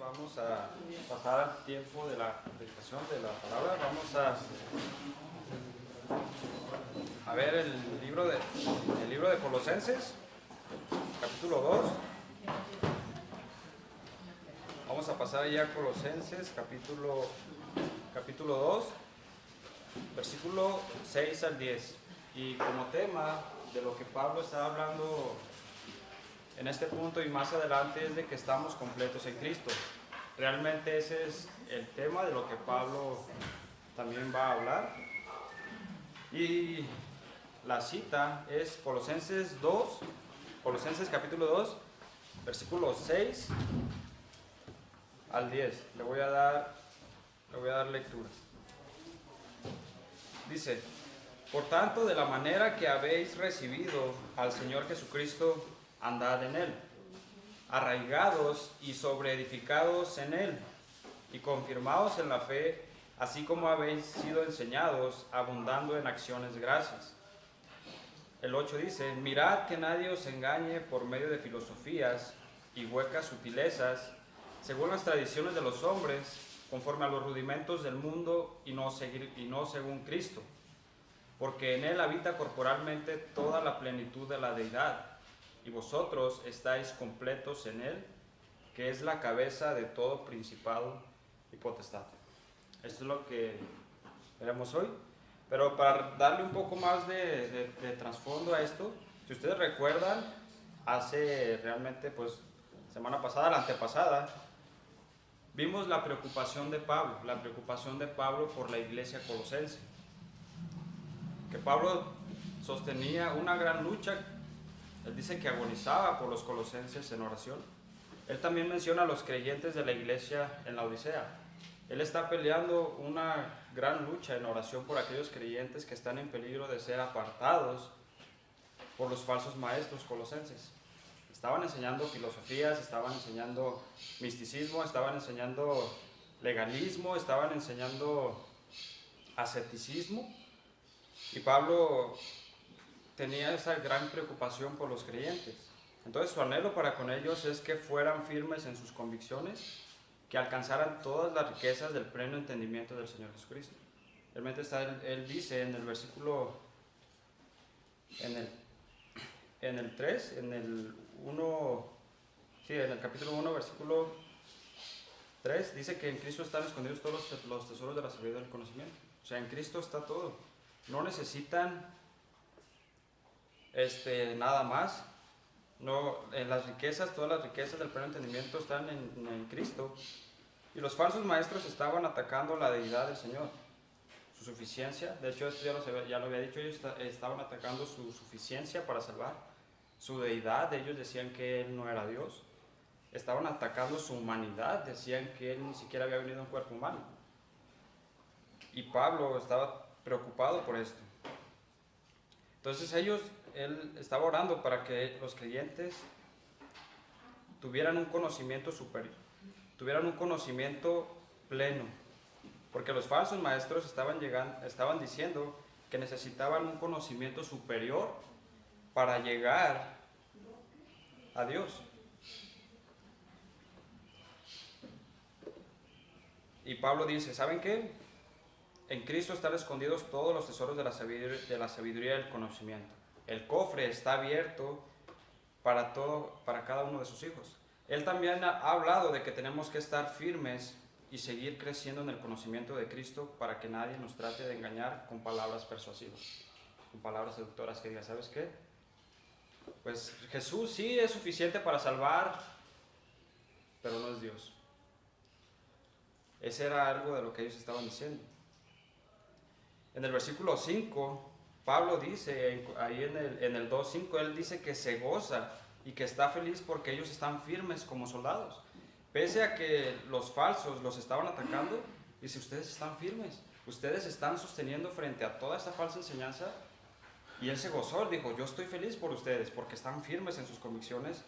vamos a pasar al tiempo de la predicación de la palabra. Vamos a ver el libro de Colosenses, capítulo 2. Vamos a pasar ya a Colosenses, capítulo 2, versículo 6 al 10. Y como tema de lo que Pablo está hablando en este punto y más adelante es de que estamos completos en Cristo. Realmente ese es el tema de lo que Pablo también va a hablar. Y la cita es Colosenses capítulo 2, versículos 6 al 10. Le voy a dar lectura. Dice: por tanto, de la manera que habéis recibido al Señor Jesucristo, andad en Él, arraigados y sobreedificados en Él, y confirmados en la fe, así como habéis sido enseñados, abundando en acciones de gracias. El 8 dice: mirad que nadie os engañe por medio de filosofías y huecas sutilezas, según las tradiciones de los hombres, conforme a los rudimentos del mundo y no según Cristo. Porque en Él habita corporalmente toda la plenitud de la deidad, y vosotros estáis completos en Él, que es la cabeza de todo principado y potestad. Esto es lo que veremos hoy. Pero para darle un poco más de trasfondo a esto, si ustedes recuerdan, hace realmente, semana pasada, la antepasada, vimos la preocupación de Pablo por la iglesia colosense. Que Pablo sostenía una gran lucha. Él dice que agonizaba por los colosenses en oración. Él también menciona a los creyentes de la iglesia en la Odisea. Él está peleando una gran lucha en oración por aquellos creyentes que están en peligro de ser apartados por los falsos maestros colosenses. Estaban enseñando filosofías, estaban enseñando misticismo, estaban enseñando legalismo, estaban enseñando asceticismo. Y Pablo tenía esa gran preocupación por los creyentes. Entonces su anhelo para con ellos es que fueran firmes en sus convicciones, que alcanzaran todas las riquezas del pleno entendimiento del Señor Jesucristo. Realmente él dice en el versículo, en el 3, en el capítulo 1, versículo 3, dice que en Cristo están escondidos todos los tesoros de la sabiduría del conocimiento. O sea, en Cristo está todo. No necesitan nada más. No, en las riquezas, todas las riquezas del pleno entendimiento están en Cristo. Y los falsos maestros estaban atacando la deidad del Señor, su suficiencia. De hecho, esto ya lo había dicho, ellos estaban atacando su suficiencia para salvar, su deidad. Ellos decían que Él no era Dios. Estaban atacando su humanidad, decían que Él ni siquiera había venido en cuerpo humano. Y Pablo estaba preocupado por esto. Entonces él estaba orando para que los creyentes tuvieran un conocimiento superior, tuvieran un conocimiento pleno, porque los falsos maestros estaban diciendo que necesitaban un conocimiento superior para llegar a Dios. Y Pablo dice: ¿saben qué? En Cristo están escondidos todos los tesoros de la sabiduría y del conocimiento. El cofre está abierto para cada uno de sus hijos. Él también ha hablado de que tenemos que estar firmes y seguir creciendo en el conocimiento de Cristo para que nadie nos trate de engañar con palabras persuasivas, con palabras seductoras que digan: ¿sabes qué? Pues Jesús sí es suficiente para salvar, pero no es Dios. Ese era algo de lo que ellos estaban diciendo. En el versículo 5, Pablo dice, ahí en el 2.5, él dice que se goza y que está feliz porque ellos están firmes como soldados. Pese a que los falsos los estaban atacando, dice: ustedes están firmes, ustedes están sosteniendo frente a toda esta falsa enseñanza. Y él se gozó, dijo: yo estoy feliz por ustedes porque están firmes en sus convicciones.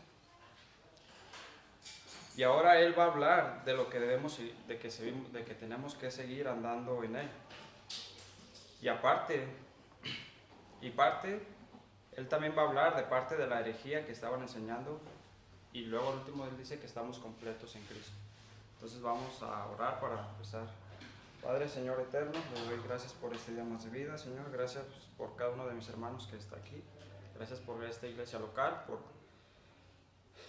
Y ahora él va a hablar de lo que de que tenemos que seguir andando en él. Y él también va a hablar de parte de la herejía que estaban enseñando. Y luego al último él dice que estamos completos en Cristo. Entonces vamos a orar para empezar. Padre, Señor eterno, le doy gracias por este día más de vida, Señor. Gracias por cada uno de mis hermanos que está aquí. Gracias por esta iglesia local, por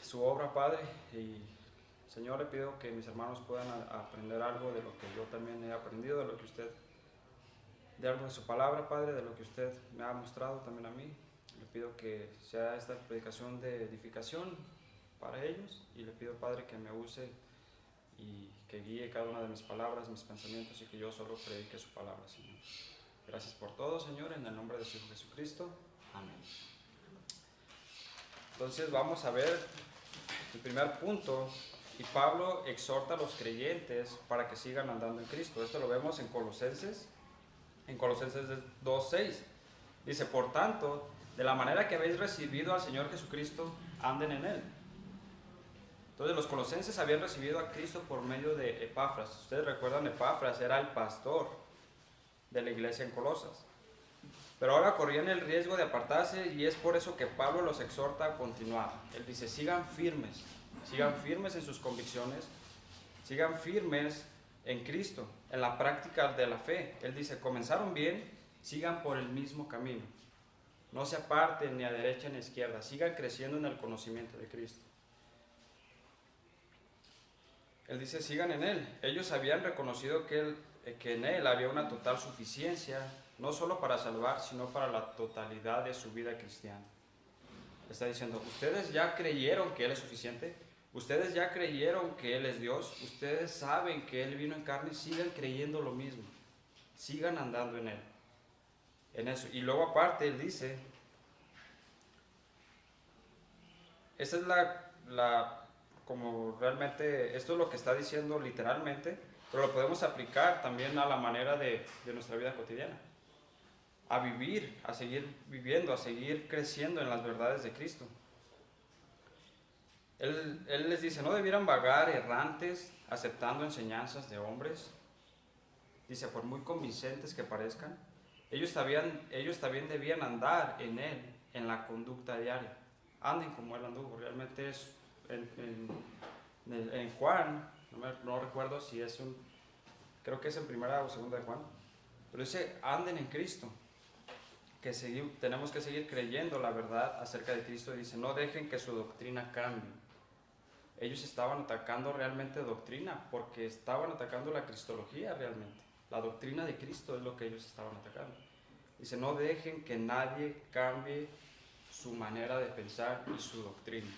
su obra, Padre. Y Señor, le pido que mis hermanos puedan aprender algo de lo que yo también he aprendido, de lo que usted, de algo de su palabra, Padre, de lo que usted me ha mostrado también a mí. Le pido que sea esta predicación de edificación para ellos y le pido, Padre, que me use y que guíe cada una de mis palabras, mis pensamientos y que yo solo predique su palabra, Señor. Gracias por todo, Señor, en el nombre de su Hijo Jesucristo. Amén. Entonces vamos a ver el primer punto, y Pablo exhorta a los creyentes para que sigan andando en Cristo. Esto lo vemos en Colosenses 2:6. Dice, por tanto, de la manera que habéis recibido al Señor Jesucristo, anden en Él. Entonces los colosenses habían recibido a Cristo por medio de Epafras. Ustedes recuerdan, Epafras era el pastor de la iglesia en Colosas. Pero ahora corrían el riesgo de apartarse y es por eso que Pablo los exhorta a continuar. Él dice, sigan firmes en sus convicciones, sigan firmes en Cristo, en la práctica de la fe. Él dice, comenzaron bien, sigan por el mismo camino. No se aparten ni a derecha ni a izquierda, sigan creciendo en el conocimiento de Cristo. Él dice, sigan en Él. Ellos habían reconocido que en Él había una total suficiencia, no solo para salvar, sino para la totalidad de su vida cristiana. Está diciendo, ustedes ya creyeron que Él es suficiente, ustedes ya creyeron que Él es Dios, ustedes saben que Él vino en carne, sigan creyendo lo mismo, sigan andando en Él, en eso. Y luego aparte Él dice, esa es como realmente, esto es lo que está diciendo literalmente, pero lo podemos aplicar también a la manera de nuestra vida cotidiana. A vivir, a seguir viviendo, a seguir creciendo en las verdades de Cristo. Él les dice, no debieran vagar errantes, aceptando enseñanzas de hombres. Dice, por muy convincentes que parezcan, ellos también debían andar en Él, en la conducta diaria. Anden como Él anduvo. Realmente es en Juan, no recuerdo si es creo que es en primera o segunda de Juan, pero dice, anden en Cristo. Que tenemos que seguir creyendo la verdad acerca de Cristo. Y dice, no dejen que su doctrina cambie. Ellos estaban atacando realmente doctrina, porque estaban atacando la cristología realmente. La doctrina de Cristo es lo que ellos estaban atacando. Dice, no dejen que nadie cambie su manera de pensar y su doctrina.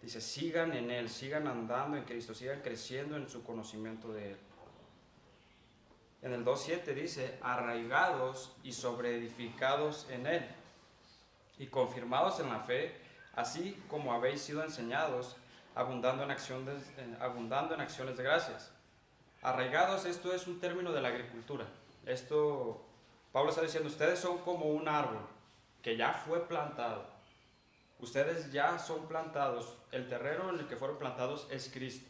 Dice, sigan en Él, sigan andando en Cristo, sigan creciendo en su conocimiento de Él. En el 2:7 dice, arraigados y sobreedificados en Él, y confirmados en la fe, así como habéis sido enseñados, abundando en acciones de gracias. Arraigados, esto es un término de la agricultura. Pablo está diciendo, ustedes son como un árbol que ya fue plantado. Ustedes ya son plantados. El terreno en el que fueron plantados es Cristo.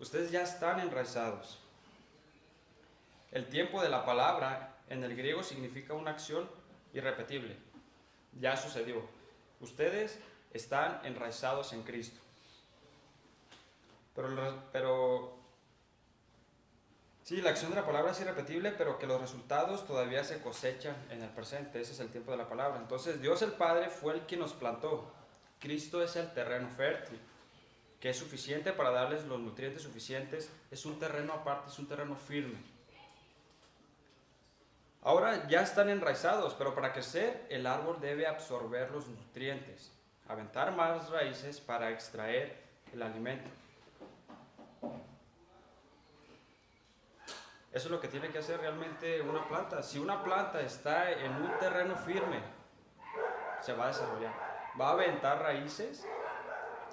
Ustedes ya están enraizados. El tiempo de la palabra en el griego significa una acción irrepetible. Ya sucedió. Ustedes están enraizados en Cristo. Pero sí, la acción de la palabra es irrepetible, pero que los resultados todavía se cosechan en el presente. Ese es el tiempo de la palabra. Entonces, Dios el Padre fue el que nos plantó. Cristo es el terreno fértil, que es suficiente para darles los nutrientes suficientes. Es un terreno aparte, es un terreno firme. Ahora ya están enraizados, pero para crecer el árbol debe absorber los nutrientes, aventar más raíces para extraer el alimento. Eso es lo que tiene que hacer realmente una planta. Si una planta está en un terreno firme, se va a desarrollar. Va a aventar raíces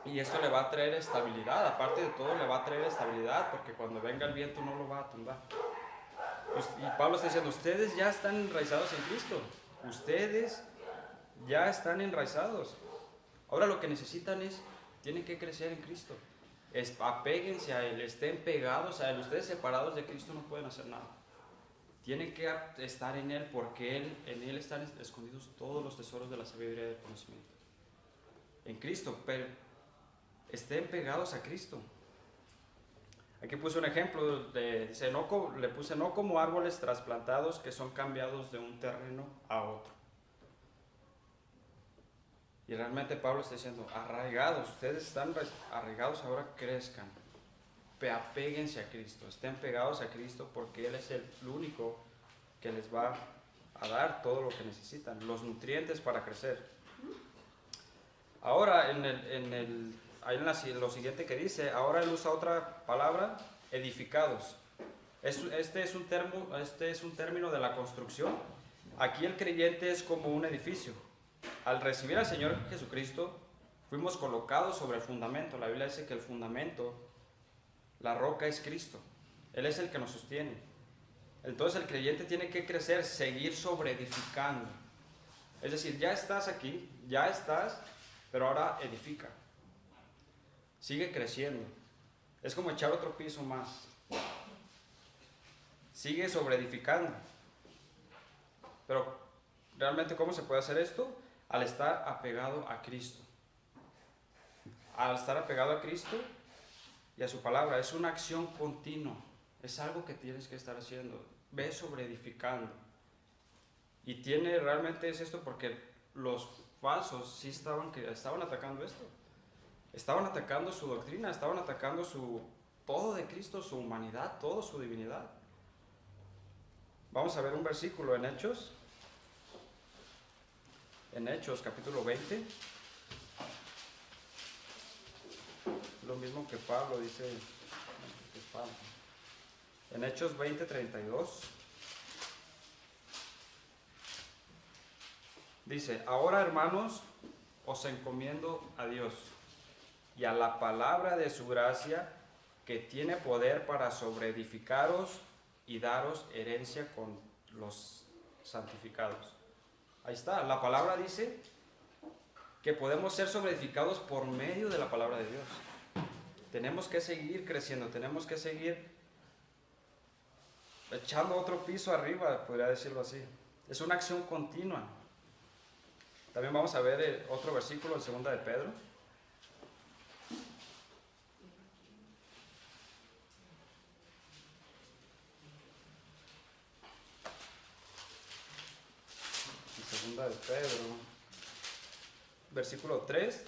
y esto le va a traer estabilidad. Aparte de todo, le va a traer estabilidad porque cuando venga el viento no lo va a tumbar. Y Pablo está diciendo, ustedes ya están enraizados en Cristo. Ustedes ya están enraizados. Ahora lo que necesitan tienen que crecer en Cristo. Apéguense a Él, estén pegados a Él. Ustedes separados de Cristo no pueden hacer nada. Tienen que estar en Él porque en Él están escondidos todos los tesoros de la sabiduría y del conocimiento. En Cristo, pero estén pegados a Cristo. Aquí puse un ejemplo, dice, le puse no como árboles trasplantados que son cambiados de un terreno a otro. Y realmente Pablo está diciendo, arraigados, ustedes están arraigados, ahora crezcan. Apéguense a Cristo, estén pegados a Cristo porque Él es el único que les va a dar todo lo que necesitan, los nutrientes para crecer. Ahora, lo siguiente que dice, ahora Él usa otra palabra, edificados. Este es un término de la construcción. Aquí el creyente es como un edificio. Al recibir al Señor Jesucristo, fuimos colocados sobre el fundamento. La Biblia dice que el fundamento, la roca es Cristo. Él es el que nos sostiene. Entonces el creyente tiene que crecer, seguir sobre edificando. Es decir, ya estás aquí, pero ahora edifica. Sigue creciendo. Es como echar otro piso más. Sigue sobre edificando. Pero realmente, ¿cómo se puede hacer esto? Al estar apegado a Cristo. Al estar apegado a Cristo y a su palabra. Es una acción continua. Es algo que tienes que estar haciendo. Ve sobre edificando. Y realmente es esto porque los falsos sí estaban atacando esto. Estaban atacando su doctrina, estaban atacando todo de Cristo, su humanidad, todo su divinidad. Vamos a ver un versículo en Hechos. En Hechos, capítulo 20. Lo mismo que Pablo dice. En Hechos 20:32. Dice, ahora hermanos, os encomiendo a Dios y a la palabra de su gracia, que tiene poder para sobreedificaros y daros herencia con los santificados. Ahí está, la palabra dice que podemos ser sobreedificados por medio de la palabra de Dios. Tenemos que seguir creciendo, tenemos que seguir echando otro piso arriba, podría decirlo así. Es una acción continua. También vamos a ver otro versículo en 2 de Pedro. En 2 de Pedro, versículo 3,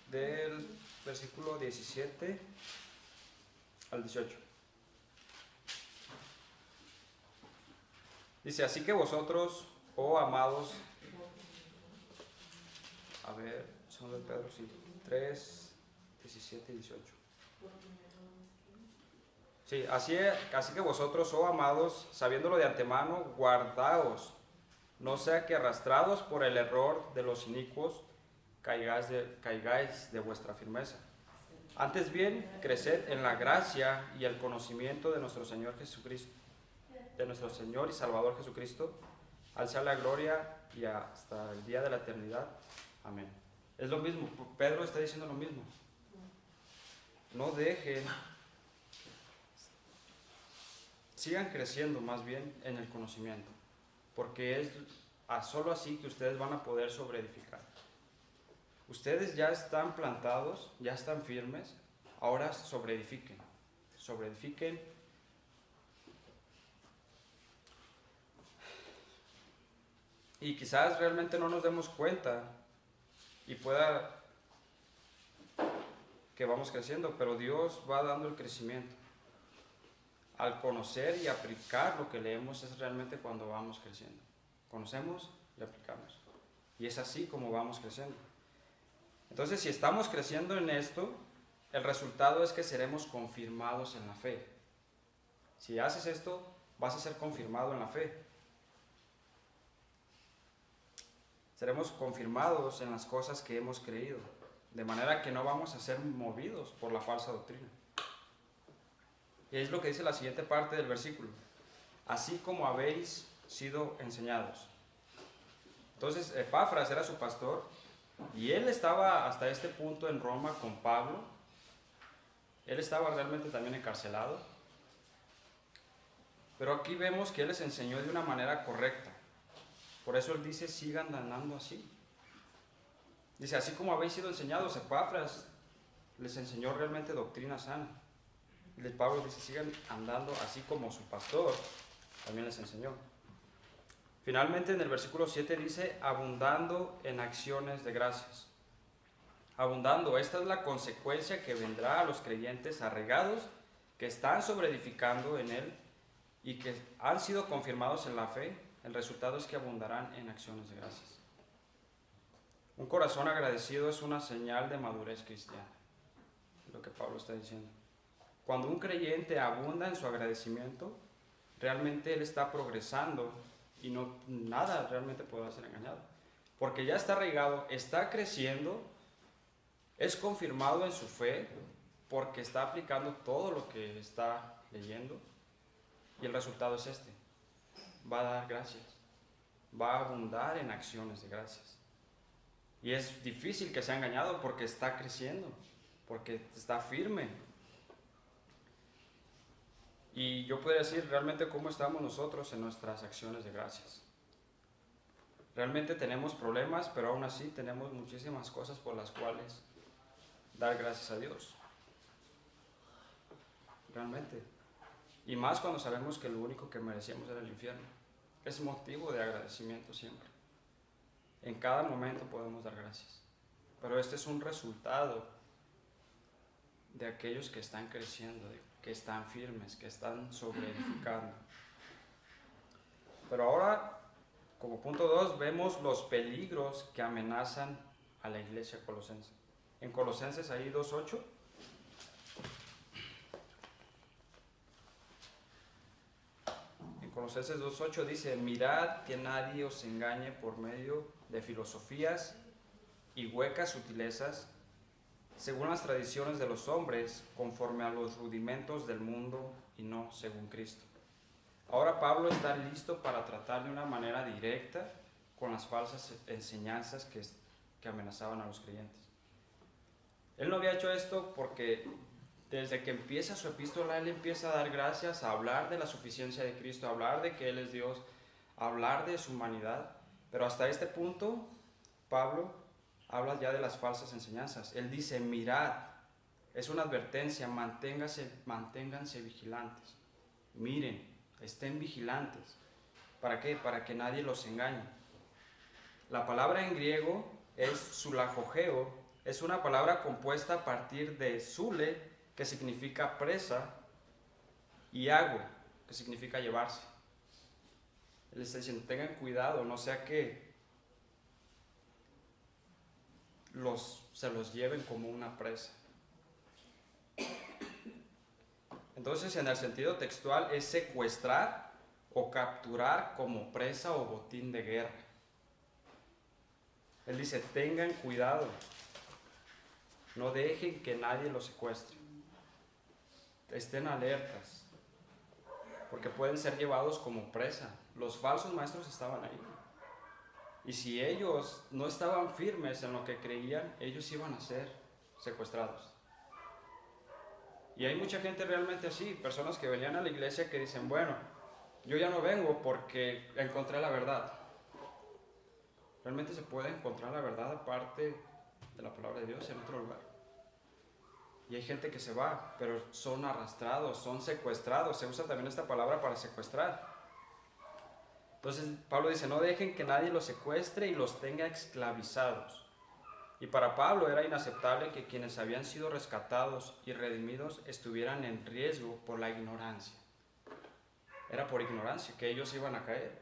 del versículo 17 al 18. Dice, así que vosotros, oh amados, a ver, son de Pedro, sí, 3, 17 y 18. Sí, así que vosotros, oh amados, sabiéndolo de antemano, guardaos, no sea que arrastrados por el error de los inicuos, caigáis de vuestra firmeza. Antes bien, creced en la gracia y el conocimiento de nuestro Señor Jesucristo, de nuestro Señor y Salvador Jesucristo, al sea la gloria y hasta el día de la eternidad. Amén. Es lo mismo, Pedro está diciendo lo mismo. No dejen, sigan creciendo más bien en el conocimiento, porque es solo así que ustedes van a poder sobreedificar. Ustedes ya están plantados, ya están firmes, ahora sobreedifiquen. Y quizás realmente no nos demos cuenta y pueda que vamos creciendo, pero Dios va dando el crecimiento. Al conocer y aplicar lo que leemos es realmente cuando vamos creciendo. Conocemos y aplicamos. Y es así como vamos creciendo. Entonces, si estamos creciendo en esto, el resultado es que seremos confirmados en la fe. Si haces esto, vas a ser confirmado en la fe. Seremos confirmados en las cosas que hemos creído, de manera que no vamos a ser movidos por la falsa doctrina. Y es lo que dice la siguiente parte del versículo. Así como habéis sido enseñados. Entonces, Epafras era su pastor y él estaba hasta este punto en Roma con Pablo. Él estaba realmente también encarcelado. Pero aquí vemos que él les enseñó de una manera correcta. Por eso él dice, sigan andando así. Dice, así como habéis sido enseñados, Epafras les enseñó realmente doctrina sana. Y Pablo dice, sigan andando así como su pastor también les enseñó. Finalmente en el versículo 7 dice, abundando en acciones de gracias. Abundando, esta es la consecuencia que vendrá a los creyentes arraigados que están sobreedificando en él y que han sido confirmados en la fe. El resultado es que abundarán en acciones de gracias. Un corazón agradecido es una señal de madurez cristiana, lo que Pablo está diciendo. Cuando un creyente abunda en su agradecimiento, realmente él está progresando y nada realmente puede ser engañado. Porque ya está arraigado, está creciendo, es confirmado en su fe, porque está aplicando todo lo que está leyendo, y el resultado es este: va a dar gracias, va a abundar en acciones de gracias. Y es difícil que sea engañado porque está creciendo, porque está firme. Y yo podría decir realmente cómo estamos nosotros en nuestras acciones de gracias. Realmente tenemos problemas, pero aún así tenemos muchísimas cosas por las cuales dar gracias a Dios. Realmente. Y más cuando sabemos que lo único que merecíamos era el infierno. Es motivo de agradecimiento siempre. En cada momento podemos dar gracias. Pero este es un resultado de aquellos que están creciendo, que están firmes, que están sobreedificando. Pero ahora, como punto 2, vemos los peligros que amenazan a la iglesia colosense. En Colosenses ahí 2:8. En Colosenses 2:8 dice, mirad que nadie os engañe por medio de filosofías y huecas sutilezas, según las tradiciones de los hombres, conforme a los rudimentos del mundo y no según Cristo. Ahora Pablo está listo para tratar de una manera directa con las falsas enseñanzas que amenazaban a los creyentes. Él no había hecho esto porque desde que empieza su epístola, él empieza a dar gracias, a hablar de la suficiencia de Cristo, a hablar de que Él es Dios, a hablar de su humanidad. Pero hasta este punto, Pablo habla ya de las falsas enseñanzas. Él dice, mirad, es una advertencia, manténganse vigilantes. Miren, estén vigilantes. ¿Para qué? Para que nadie los engañe. La palabra en griego es sulagogeo, es una palabra compuesta a partir de sule, que significa presa, y ago, que significa llevarse. Él está diciendo, tengan cuidado, no sea que se los lleven como una presa. Entonces, en el sentido textual, es secuestrar o capturar como presa o botín de guerra. Él dice, tengan cuidado, no dejen que nadie los secuestre. Estén alertas, porque pueden ser llevados como presa. Los falsos maestros estaban ahí. Y si ellos no estaban firmes en lo que creían, ellos iban a ser secuestrados. Y hay mucha gente realmente así, personas que venían a la iglesia que dicen, bueno, yo ya no vengo porque encontré la verdad. Realmente se puede encontrar la verdad aparte de la palabra de Dios en otro lugar. Y hay gente que se va, pero son arrastrados, son secuestrados. Se usa también esta palabra para secuestrar. Entonces Pablo dice, no dejen que nadie los secuestre y los tenga esclavizados. Y para Pablo era inaceptable que quienes habían sido rescatados y redimidos estuvieran en riesgo por la ignorancia. Era por ignorancia que ellos iban a caer.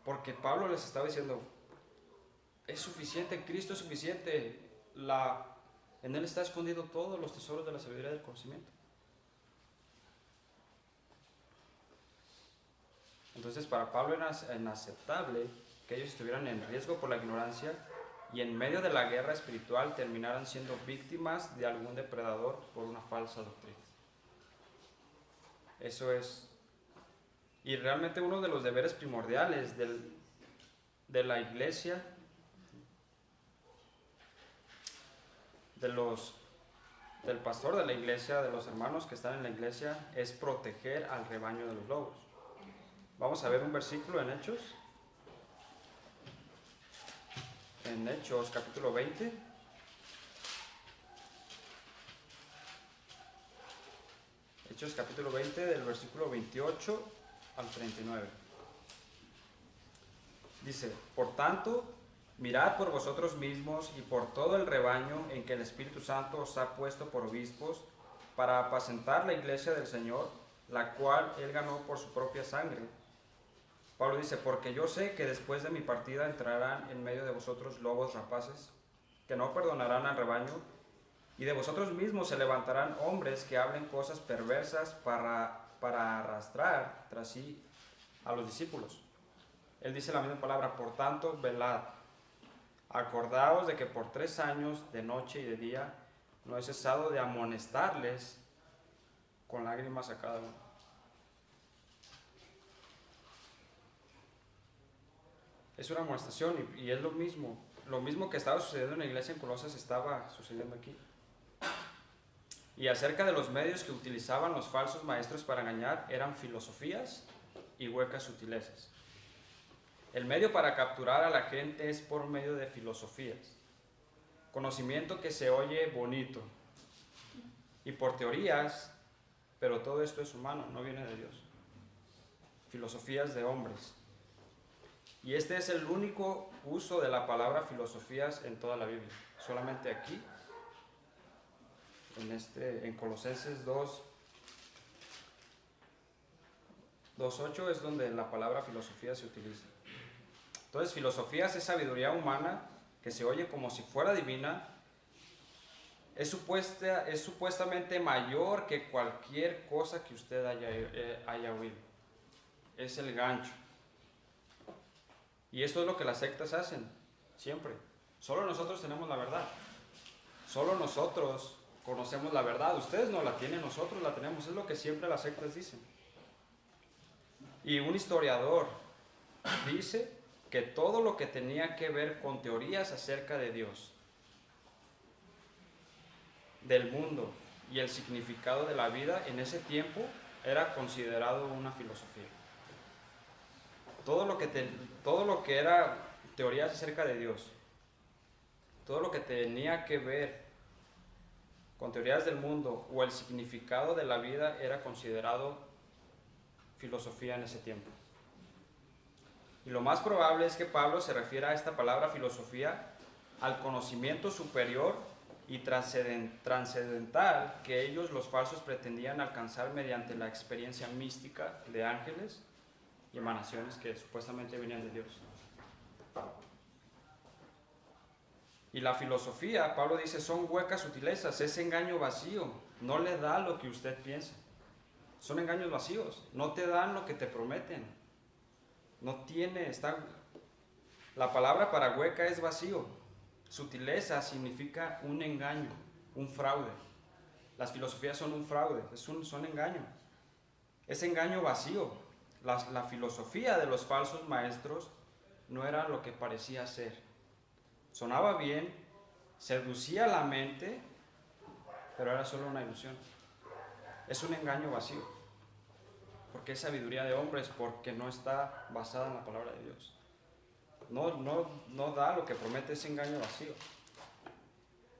Porque Pablo les estaba diciendo, es suficiente, Cristo es suficiente, en Él está escondido todos los tesoros de la sabiduría y del conocimiento. Entonces para Pablo era inaceptable que ellos estuvieran en riesgo por la ignorancia y en medio de la guerra espiritual terminaran siendo víctimas de algún depredador por una falsa doctrina. Eso es. Y realmente uno de los deberes primordiales de la iglesia, del pastor de la iglesia, de los hermanos que están en la iglesia, es proteger al rebaño de los lobos. Vamos a ver un versículo en Hechos. En Hechos capítulo 20. Hechos capítulo 20, del versículo 28 al 39. Dice, por tanto, mirad por vosotros mismos y por todo el rebaño en que el Espíritu Santo os ha puesto por obispos, para apacentar la iglesia del Señor, la cual Él ganó por su propia sangre. Pablo dice, porque yo sé que después de mi partida entrarán en medio de vosotros lobos rapaces, que no perdonarán al rebaño, y de vosotros mismos se levantarán hombres que hablen cosas perversas para arrastrar tras sí a los discípulos. Él dice la misma palabra, por tanto, velad. Acordaos de que por 3 años, de noche y de día, no he cesado de amonestarles con lágrimas a cada uno. Es una amonestación y es lo mismo que estaba sucediendo en la iglesia en Colosas estaba sucediendo aquí. Y acerca de los medios que utilizaban los falsos maestros para engañar, eran filosofías y huecas sutilezas. El medio para capturar a la gente es por medio de filosofías, conocimiento que se oye bonito, y por teorías, pero todo esto es humano, no viene de Dios. Filosofías de hombres. Y este es el único uso de la palabra filosofías en toda la Biblia. Solamente aquí, en Colosenses 2:8 es donde la palabra filosofía se utiliza. Entonces, filosofías es sabiduría humana que se oye como si fuera divina. Es supuestamente mayor que cualquier cosa que usted haya oído. Es el gancho. Y esto es lo que las sectas hacen, siempre. Solo nosotros tenemos la verdad. Solo nosotros conocemos la verdad. Ustedes no la tienen, nosotros la tenemos. Es lo que siempre las sectas dicen. Y un historiador dice que todo lo que tenía que ver con teorías acerca de Dios, del mundo y el significado de la vida en ese tiempo era considerado una filosofía. Todo lo que era teorías acerca de Dios, todo lo que tenía que ver con teorías del mundo o el significado de la vida era considerado filosofía en ese tiempo. Y lo más probable es que Pablo se refiera a esta palabra filosofía al conocimiento superior y trascendental que ellos, los falsos, pretendían alcanzar mediante la experiencia mística de ángeles y emanaciones que supuestamente venían de Dios. Y la filosofía, Pablo dice, son huecas sutilezas, es engaño vacío, no le da lo que usted piensa. Son engaños vacíos, no te dan lo que te prometen. La palabra para hueca es vacío. Sutileza significa un engaño, un fraude. Las filosofías son un fraude, son engaño. Es engaño vacío. La filosofía de los falsos maestros no era lo que parecía ser. Sonaba bien, seducía la mente, pero era solo una ilusión. Es un engaño vacío. Porque es sabiduría de hombres, porque no está basada en la palabra de Dios. No da lo que promete, ese engaño vacío.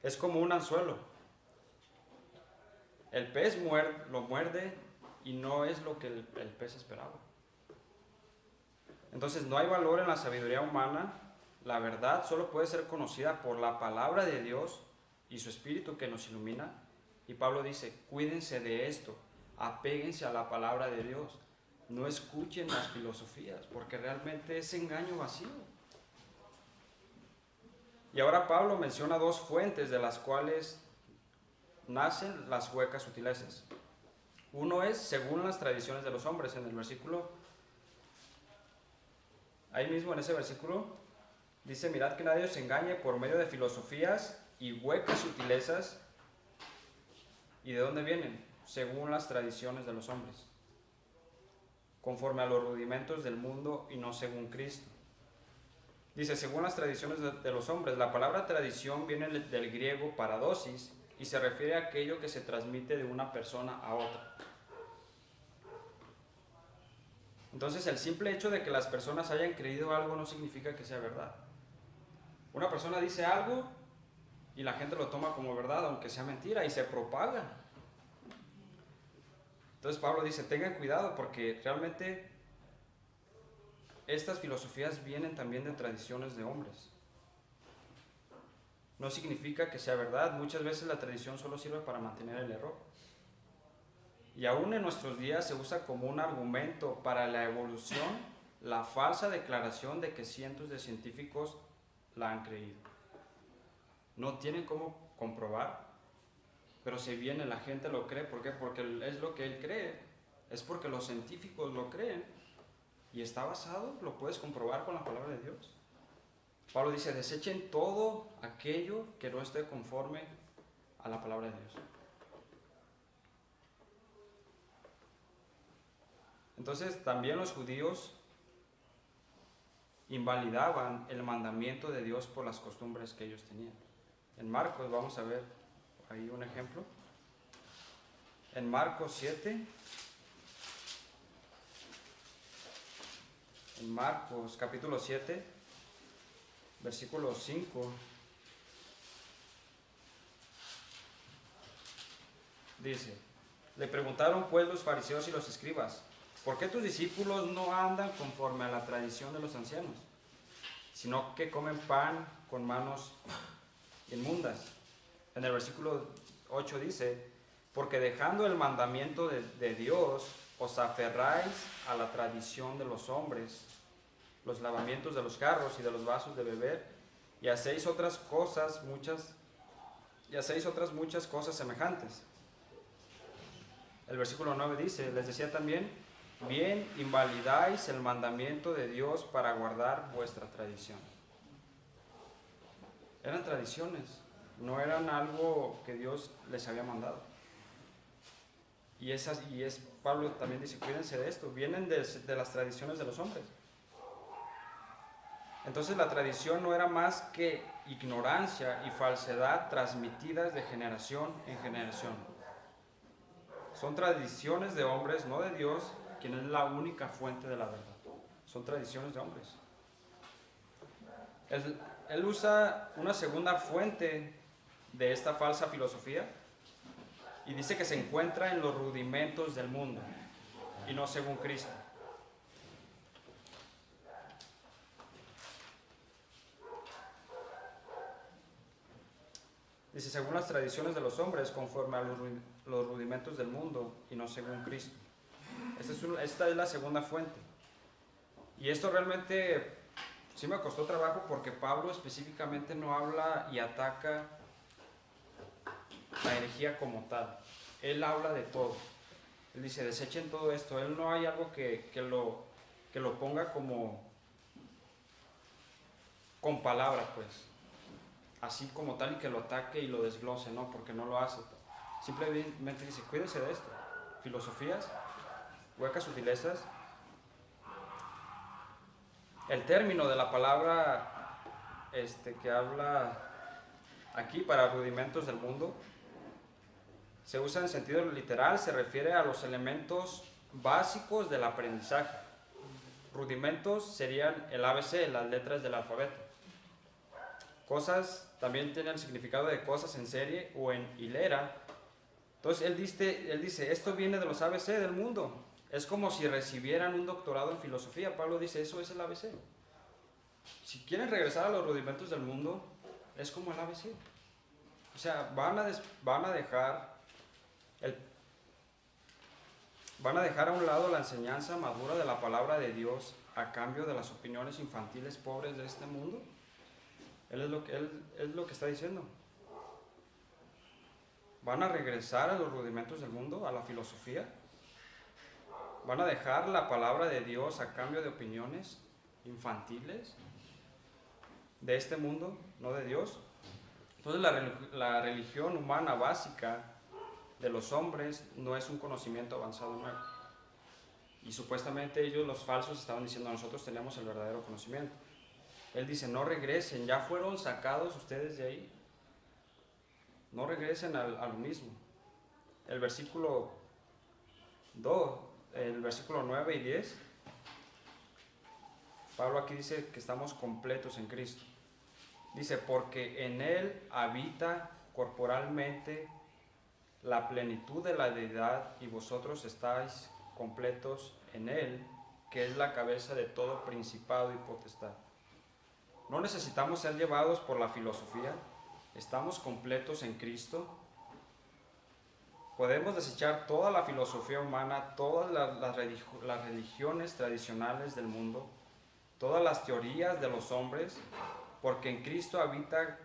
Es como un anzuelo. El pez lo muerde y no es lo que el pez esperaba. Entonces no hay valor en la sabiduría humana. La verdad solo puede ser conocida por la palabra de Dios y su Espíritu que nos ilumina. Y Pablo dice, cuídense de esto, apéguense a la palabra de Dios. No escuchen las filosofías, porque realmente es engaño vacío. Y ahora Pablo menciona 2 fuentes de las cuales nacen las huecas sutilezas. Uno es según las tradiciones de los hombres, en el versículo, ahí mismo en ese versículo, dice, mirad que nadie os engañe por medio de filosofías y huecas sutilezas. ¿Y de dónde vienen? Según las tradiciones de los hombres, conforme a los rudimentos del mundo y no según Cristo. Dice, según las tradiciones de los hombres. La palabra tradición viene del griego paradosis y se refiere a aquello que se transmite de una persona a otra. Entonces, el simple hecho de que las personas hayan creído algo no significa que sea verdad. Una persona dice algo y la gente lo toma como verdad, aunque sea mentira, y se propaga. Entonces Pablo dice, tengan cuidado porque realmente estas filosofías vienen también de tradiciones de hombres. No significa que sea verdad, muchas veces la tradición solo sirve para mantener el error. Y aún en nuestros días se usa como un argumento para la evolución la falsa declaración de que cientos de científicos la han creído. No tienen cómo comprobar, pero si viene la gente lo cree. ¿Por qué? Porque es lo que él cree, es porque los científicos lo creen y está basado, lo puedes comprobar con la palabra de Dios. Pablo dice, desechen todo aquello que no esté conforme a la palabra de Dios. Entonces también los judíos invalidaban el mandamiento de Dios por las costumbres que ellos tenían. En Marcos, vamos a ver ahí un ejemplo. En Marcos 7, en Marcos capítulo 7, versículo 5, dice, le preguntaron pues los fariseos y los escribas, ¿por qué tus discípulos no andan conforme a la tradición de los ancianos, sino que comen pan con manos inmundas? En el versículo 8 dice, porque dejando el mandamiento de Dios, os aferráis a la tradición de los hombres, los lavamientos de los jarros y de los vasos de beber, y hacéis otras muchas cosas semejantes. El versículo 9 dice, les decía también, bien invalidáis el mandamiento de Dios para guardar vuestra tradición. Eran tradiciones, no eran algo que Dios les había mandado. Pablo también dice, cuídense de esto, vienen de las tradiciones de los hombres. Entonces la tradición no era más que ignorancia y falsedad transmitidas de generación en generación. Son tradiciones de hombres, no de Dios, quien es la única fuente de la verdad. Son tradiciones de hombres. Él usa una segunda fuente de esta falsa filosofía y dice que se encuentra en los rudimentos del mundo y no según Cristo. Dice, según las tradiciones de los hombres, conforme a los rudimentos del mundo y no según Cristo. Esta es la segunda fuente. Y esto realmente sí me costó trabajo porque Pablo específicamente no habla y ataca la herejía como tal. Él habla de todo. Él dice, desechen todo esto. Él no hay algo que lo ponga como con palabras, pues. Así como tal y que lo ataque y lo desglose, ¿no? Porque no lo hace. Simplemente dice, cuídense de esto. Filosofías, huecas sutilezas. El término de la palabra que habla aquí para rudimentos del mundo se usa en sentido literal, se refiere a los elementos básicos del aprendizaje. Rudimentos serían el ABC, las letras del alfabeto. Cosas también tienen el significado de cosas en serie o en hilera. Entonces él dice, esto viene de los ABC del mundo. Es como si recibieran un doctorado en filosofía. Pablo dice, eso es el ABC. Si quieren regresar a los rudimentos del mundo, es como el ABC. O sea, van a dejar a un lado la enseñanza madura de la palabra de Dios a cambio de las opiniones infantiles pobres de este mundo. Él es lo que está diciendo. ¿Van a regresar a los rudimentos del mundo, a la filosofía? ¿Van a dejar la palabra de Dios a cambio de opiniones infantiles de este mundo, no de Dios? Entonces la religión humana básica de los hombres no es un conocimiento avanzado nuevo. Y supuestamente ellos, los falsos, estaban diciendo, nosotros tenemos el verdadero conocimiento. Él dice, no regresen, ya fueron sacados ustedes de ahí. No regresen a lo mismo. El versículo 9 y 10, Pablo aquí dice que estamos completos en Cristo. Dice, porque en Él habita corporalmente la plenitud de la deidad, y vosotros estáis completos en Él, que es la cabeza de todo principado y potestad. No necesitamos ser llevados por la filosofía, estamos completos en Cristo. Podemos desechar toda la filosofía humana, todas las religiones tradicionales del mundo, todas las teorías de los hombres, porque en Cristo habita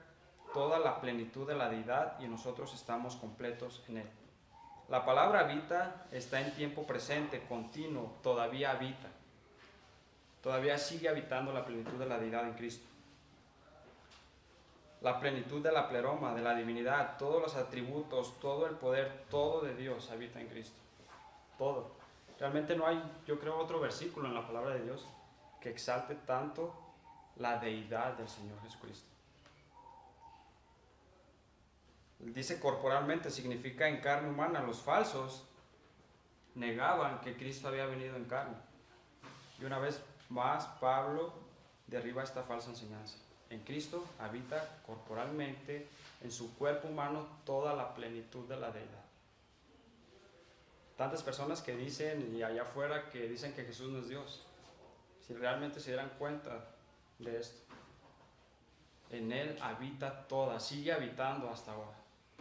toda la plenitud de la deidad y nosotros estamos completos en Él. La palabra habita está en tiempo presente, continuo, todavía habita. Todavía sigue habitando la plenitud de la deidad en Cristo. La plenitud de la pleroma, de la divinidad, todos los atributos, todo el poder, todo de Dios habita en Cristo. Todo. Realmente no hay, yo creo, otro versículo en la palabra de Dios que exalte tanto la deidad del Señor Jesucristo. Dice corporalmente, significa en carne humana. Los falsos negaban que Cristo había venido en carne. Y una vez más, Pablo derriba esta falsa enseñanza. En Cristo habita corporalmente, en su cuerpo humano, toda la plenitud de la deidad. Tantas personas que dicen, y allá afuera, que dicen que Jesús no es Dios. Si realmente se dieran cuenta de esto. En Él habita toda, sigue habitando hasta ahora.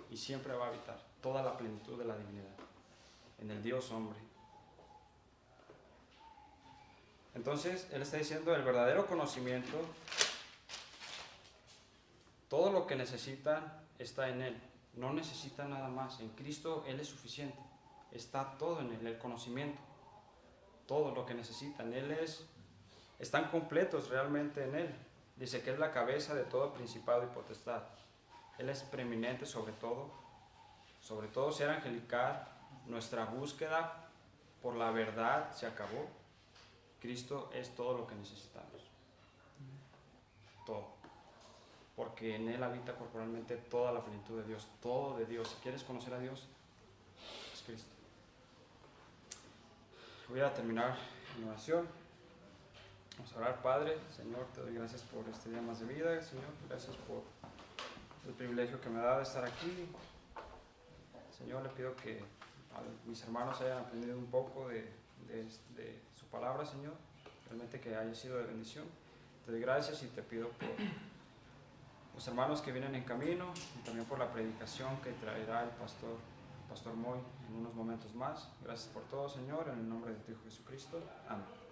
Y siempre va a habitar toda la plenitud de la divinidad. En el Dios hombre. Entonces, Él está diciendo el verdadero conocimiento, todo lo que necesitan está en Él. No necesitan nada más. En Cristo Él es suficiente. Está todo en Él, el conocimiento. Todo lo que necesitan. Están completos realmente en Él. Dice que es la cabeza de todo principado y potestad. Él es preeminente sobre todo ser angelical. Nuestra búsqueda por la verdad se acabó. Cristo es todo lo que necesitamos. Todo. Porque en Él habita corporalmente toda la plenitud de Dios, todo de Dios. Si quieres conocer a Dios, es Cristo. Voy a terminar en oración. Vamos a orar. Padre, Señor, te doy gracias por este día más de vida. Señor, gracias por el privilegio que me da de estar aquí. Señor, le pido que mis hermanos hayan aprendido un poco de su palabra, Señor. Realmente que haya sido de bendición. Te doy gracias y te pido por los hermanos que vienen en camino y también por la predicación que traerá el pastor Moy en unos momentos más. Gracias por todo, Señor, en el nombre de tu Hijo Jesucristo. Amén.